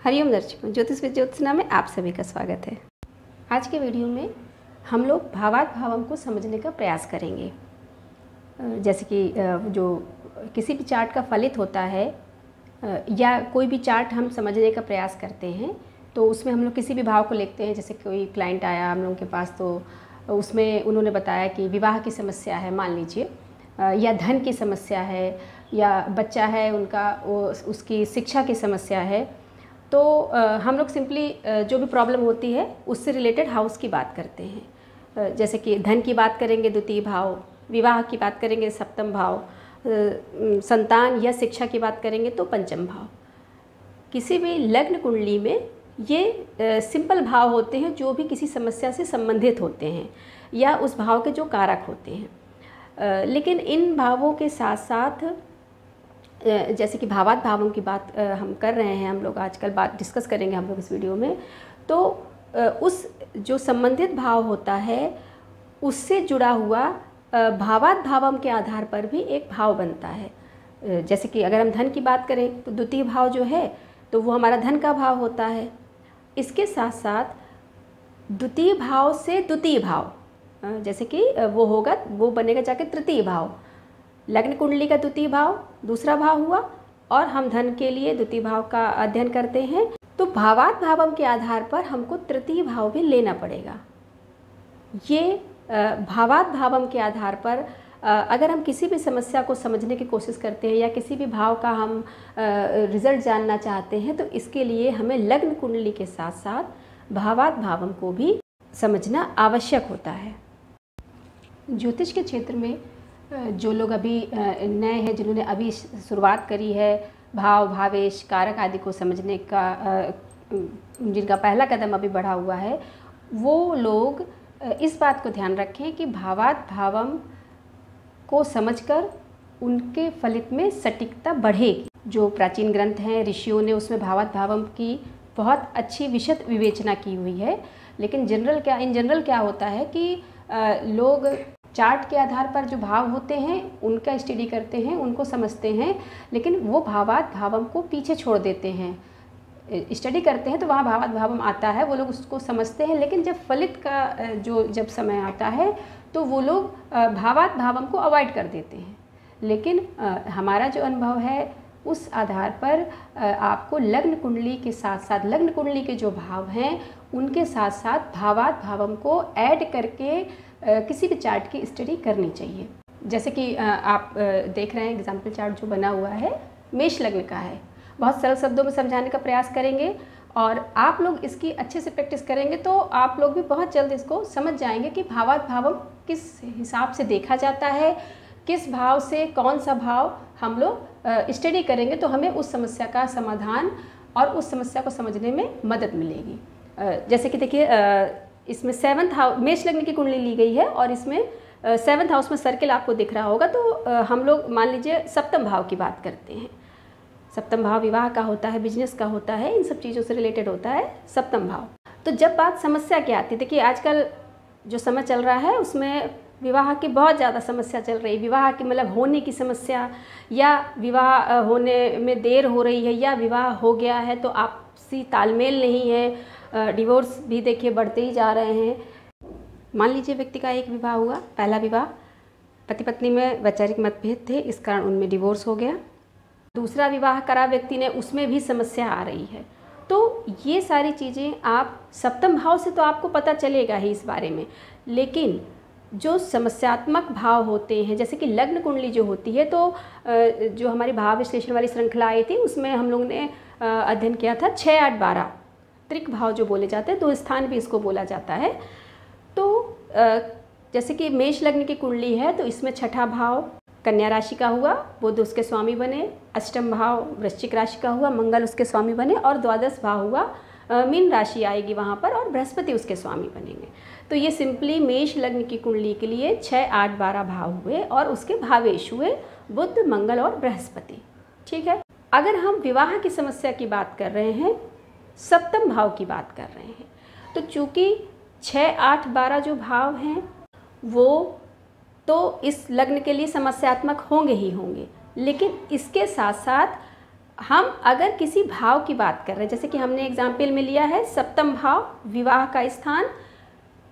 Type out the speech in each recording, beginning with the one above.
हरिओम दर्शकों, ज्योतिष विद ज्योत्सना में आप सभी का स्वागत है। आज के वीडियो में हम लोग भावार्थ भावम को समझने का प्रयास करेंगे। जैसे कि जो किसी भी चार्ट का फलित होता है या कोई भी चार्ट हम समझने का प्रयास करते हैं तो उसमें हम लोग किसी भी भाव को लिखते हैं। जैसे कोई क्लाइंट आया हम लोगों के पास तो उसमें उन्होंने बताया कि विवाह की समस्या है मान लीजिए, या धन की समस्या है, या बच्चा है उनका उसकी शिक्षा की समस्या है। तो हम लोग सिंपली जो भी प्रॉब्लम होती है उससे रिलेटेड हाउस की बात करते हैं। जैसे कि धन की बात करेंगे द्वितीय भाव, विवाह की बात करेंगे सप्तम भाव, संतान या शिक्षा की बात करेंगे तो पंचम भाव। किसी भी लग्न कुंडली में ये सिंपल भाव होते हैं जो भी किसी समस्या से संबंधित होते हैं या उस भाव के जो कारक होते हैं। लेकिन इन भावों के साथ साथ जैसे कि भावार्थ भावों की बात हम कर रहे हैं, हम लोग आजकल बात डिस्कस करेंगे हम लोग इस वीडियो में। तो उस जो संबंधित भाव होता है उससे जुड़ा हुआ भावार्थ भावम के आधार पर भी एक भाव बनता है। जैसे कि अगर हम धन की बात करें तो द्वितीय भाव जो है तो वो हमारा धन का भाव होता है। इसके साथ साथ द्वितीय भाव से द्वितीय भाव, जैसे कि वो होगा, वो बनेगा जाके तृतीय भाव। लग्न कुंडली का द्वितीय भाव दूसरा भाव हुआ और हम धन के लिए द्वितीय भाव का अध्ययन करते हैं तो भावार्थ भावम के आधार पर हमको तृतीय भाव भी लेना पड़ेगा। ये भावार्थ भावम के आधार पर अगर हम किसी भी समस्या को समझने की कोशिश करते हैं या किसी भी भाव का हम रिजल्ट जानना चाहते हैं तो इसके लिए हमें लग्न कुंडली के साथ साथ भावार्थ भावम को भी समझना आवश्यक होता है। ज्योतिष के क्षेत्र में जो लोग अभी नए हैं, जिन्होंने अभी शुरुआत करी है भाव भावेश कारक आदि को समझने का, जिनका पहला कदम अभी बढ़ा हुआ है, वो लोग इस बात को ध्यान रखें कि भावार्थ भावम को समझकर उनके फलित में सटीकता बढ़ेगी। जो प्राचीन ग्रंथ हैं ऋषियों ने उसमें भावार्थ भावम की बहुत अच्छी विशद विवेचना की हुई है। लेकिन इन जनरल क्या होता है कि लोग चार्ट के आधार पर जो भाव होते हैं उनका स्टडी करते हैं, उनको समझते हैं, लेकिन वो भावार्थ भावम को पीछे छोड़ देते हैं। स्टडी करते हैं तो वहाँ भावार्थ भावम आता है, वो लोग उसको समझते हैं, लेकिन जब फलित का जब समय आता है तो वो लोग भावार्थ भावम को अवॉइड कर देते हैं। लेकिन हमारा जो अनुभव है उस आधार पर आपको लग्न कुंडली के साथ साथ लग्न कुंडली के जो भाव हैं उनके साथ साथ भावार्थ भावम को ऐड करके किसी भी चार्ट की स्टडी करनी चाहिए। जैसे कि आप देख रहे हैं एग्जाम्पल चार्ट जो बना हुआ है मेष लग्न का है। बहुत सरल शब्दों में समझाने का प्रयास करेंगे और आप लोग इसकी अच्छे से प्रैक्टिस करेंगे तो आप लोग भी बहुत जल्द इसको समझ जाएंगे कि भावार्थ भावम किस हिसाब से देखा जाता है, किस भाव से कौन सा भाव हम लोग स्टडी करेंगे तो हमें उस समस्या का समाधान और उस समस्या को समझने में मदद मिलेगी। जैसे कि देखिए इसमें 7th हाउस मेष लग्न की कुंडली ली गई है और इसमें 7th हाउस में सर्किल आपको दिख रहा होगा। तो हम लोग मान लीजिए सप्तम भाव की बात करते हैं। सप्तम भाव विवाह का होता है, बिजनेस का होता है, इन सब चीज़ों से रिलेटेड होता है सप्तम भाव। तो जब बात समस्या की आती है, देखिए आजकल जो समय चल रहा है उसमें विवाह की बहुत ज़्यादा समस्या चल रही है। विवाह की मतलब होने की समस्या, या विवाह होने में देर हो रही है, या विवाह हो गया है तो आपसी तालमेल नहीं है, डिवोर्स भी देखिए बढ़ते ही जा रहे हैं। मान लीजिए व्यक्ति का एक विवाह हुआ, पहला विवाह, पति पत्नी में वैचारिक मतभेद थे, इस कारण उनमें डिवोर्स हो गया। दूसरा विवाह करा व्यक्ति ने, उसमें भी समस्या आ रही है। तो ये सारी चीज़ें आप सप्तम भाव से तो आपको पता चलेगा ही इस बारे में, लेकिन जो समस्यात्मक भाव होते हैं जैसे कि लग्न कुंडली जो होती है, तो जो हमारी भाव विश्लेषण वाली श्रृंखला आई थी उसमें हम लोग ने अध्ययन किया था 6, 8, 12 त्रिक भाव जो बोले जाते हैं, 2 स्थान भी इसको बोला जाता है। तो जैसे कि मेष लग्न की कुंडली है तो इसमें छठा भाव कन्या राशि का हुआ, बुध उसके स्वामी बने। अष्टम भाव वृश्चिक राशि का हुआ, मंगल उसके स्वामी बने। और द्वादश भाव हुआ मीन राशि आएगी वहाँ पर और बृहस्पति उसके स्वामी बनेंगे। तो ये सिंपली मेष लग्न की कुंडली के लिए 6, 8, 12 भाव हुए और उसके भावेश हुए बुध, मंगल और बृहस्पति। ठीक है। अगर हम विवाह की समस्या की बात कर रहे हैं, सप्तम भाव की बात कर रहे हैं, तो चूँकि 6, 8, 12 जो भाव हैं वो तो इस लग्न के लिए समस्यात्मक होंगे ही होंगे, लेकिन इसके साथ साथ हम अगर किसी भाव की बात कर रहे हैं, जैसे कि हमने एग्जाम्पल में लिया है सप्तम भाव विवाह का स्थान,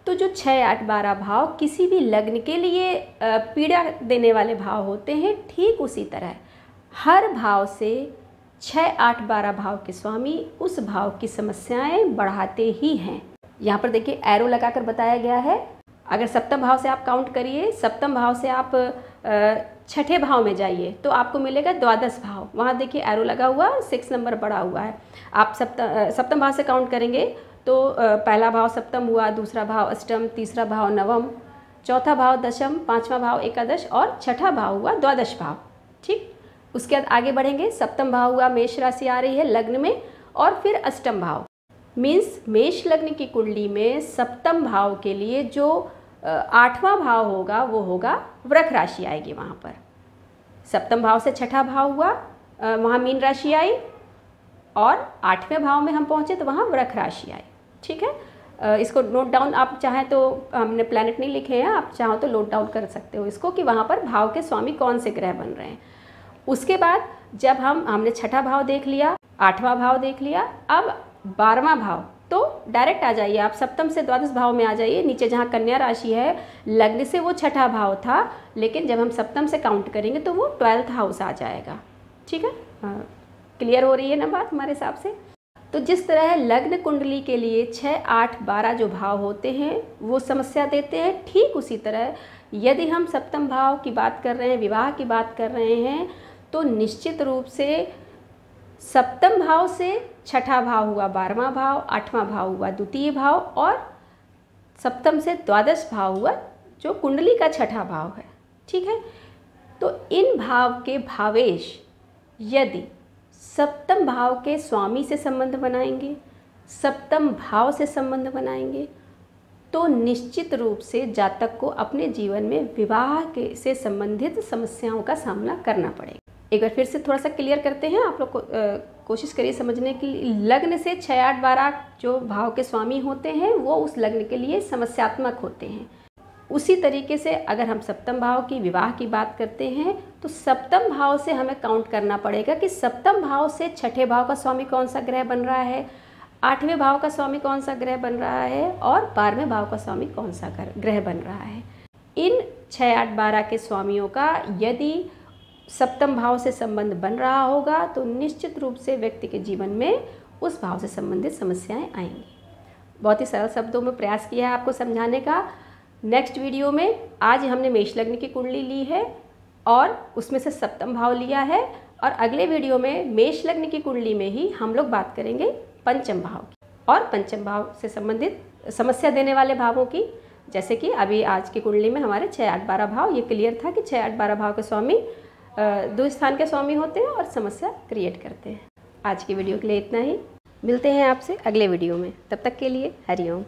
तो जो 6, 8, 12 भाव किसी भी लग्न के लिए पीड़ा देने वाले भाव होते हैं, ठीक उसी तरह हर भाव से 6, 8, 12 भाव के स्वामी उस भाव की समस्याएं बढ़ाते ही हैं। यहाँ पर देखिए एरो लगाकर बताया गया है। अगर सप्तम भाव से आप काउंट करिए, सप्तम भाव से आप छठे भाव में जाइए तो आपको मिलेगा द्वादश भाव। वहाँ देखिए एरो लगा हुआ, 6 नंबर बढ़ा हुआ है। आप सप्तम भाव से काउंट करेंगे तो पहला भाव सप्तम हुआ, दूसरा भाव अष्टम, तीसरा भाव नवम, चौथा भाव दशम, पाँचवा भाव एकादश और छठा भाव हुआ द्वादश भाव। ठीक, उसके बाद आगे बढ़ेंगे। सप्तम भाव हुआ, मेष राशि आ रही है लग्न में, और फिर अष्टम भाव मीन्स मेष लग्न की कुंडली में सप्तम भाव के लिए जो 8वां भाव होगा वो होगा वृक राशि आएगी। वहाँ पर सप्तम भाव से छठा भाव हुआ, वहाँ मीन राशि आई, और 8वें भाव में हम पहुँचे तो वहाँ वृक राशि आई। ठीक है, इसको नोट डाउन आप चाहें तो, हमने प्लैनेट नहीं लिखे हैं, आप चाहो तो नोट डाउन कर सकते हो इसको कि वहाँ पर भाव के स्वामी कौन से ग्रह बन रहे हैं। उसके बाद जब हमने छठा भाव देख लिया, 8वां भाव देख लिया, अब 12वां भाव, तो डायरेक्ट आ जाइए आप सप्तम से द्वादश भाव में आ जाइए। नीचे जहाँ कन्या राशि है, लग्न से वो छठा भाव था, लेकिन जब हम सप्तम से काउंट करेंगे तो वो 12th हाउस आ जाएगा। ठीक है, क्लियर हो रही है ना बात हमारे हिसाब से। तो जिस तरह लग्न कुंडली के लिए 6, 8, 12 जो भाव होते हैं वो समस्या देते हैं, ठीक उसी तरह यदि हम सप्तम भाव की बात कर रहे हैं, विवाह की बात कर रहे हैं, तो निश्चित रूप से सप्तम भाव से छठा भाव हुआ 12वां भाव, 8वां भाव हुआ द्वितीय भाव, और सप्तम से द्वादश भाव हुआ जो कुंडली का छठा भाव है। ठीक है, तो इन भाव के भावेश यदि सप्तम भाव के स्वामी से संबंध बनाएंगे, सप्तम भाव से संबंध बनाएंगे, तो निश्चित रूप से जातक को अपने जीवन में विवाह के से संबंधित समस्याओं का सामना करना पड़ेगा। एक बार फिर से थोड़ा सा क्लियर करते हैं, आप लोग कोशिश करिए समझने की। लग्न से 6, 8, 12 जो भाव के स्वामी होते हैं वो उस लग्न के लिए समस्यात्मक होते हैं। उसी तरीके से अगर हम सप्तम भाव की विवाह की बात करते हैं तो सप्तम भाव से हमें काउंट करना पड़ेगा कि सप्तम भाव से छठे भाव का स्वामी कौन सा ग्रह बन रहा है, 8वें भाव का स्वामी कौन सा ग्रह बन रहा है, और 12वें भाव का स्वामी कौन सा ग्रह बन रहा है। इन 6, 8, 12 के स्वामियों का यदि सप्तम भाव से संबंध बन रहा होगा तो निश्चित रूप से व्यक्ति के जीवन में उस भाव से संबंधित समस्याएं आएंगी। बहुत ही सरल शब्दों में प्रयास किया है आपको समझाने का। नेक्स्ट वीडियो में आज हमने मेष लग्न की कुंडली ली है और उसमें से सप्तम भाव लिया है, और अगले वीडियो में मेष लग्न की कुंडली में ही हम लोग बात करेंगे पंचम भाव की और पंचम भाव से संबंधित समस्या देने वाले भावों की। जैसे कि अभी आज की कुंडली में हमारे 6, 8, 12 भाव, ये क्लियर था कि 6, 8, 12 भाव के स्वामी दो स्थान के स्वामी होते हैं और समस्या क्रिएट करते हैं। आज की वीडियो के लिए इतना ही, मिलते हैं आपसे अगले वीडियो में, तब तक के लिए हरिओम।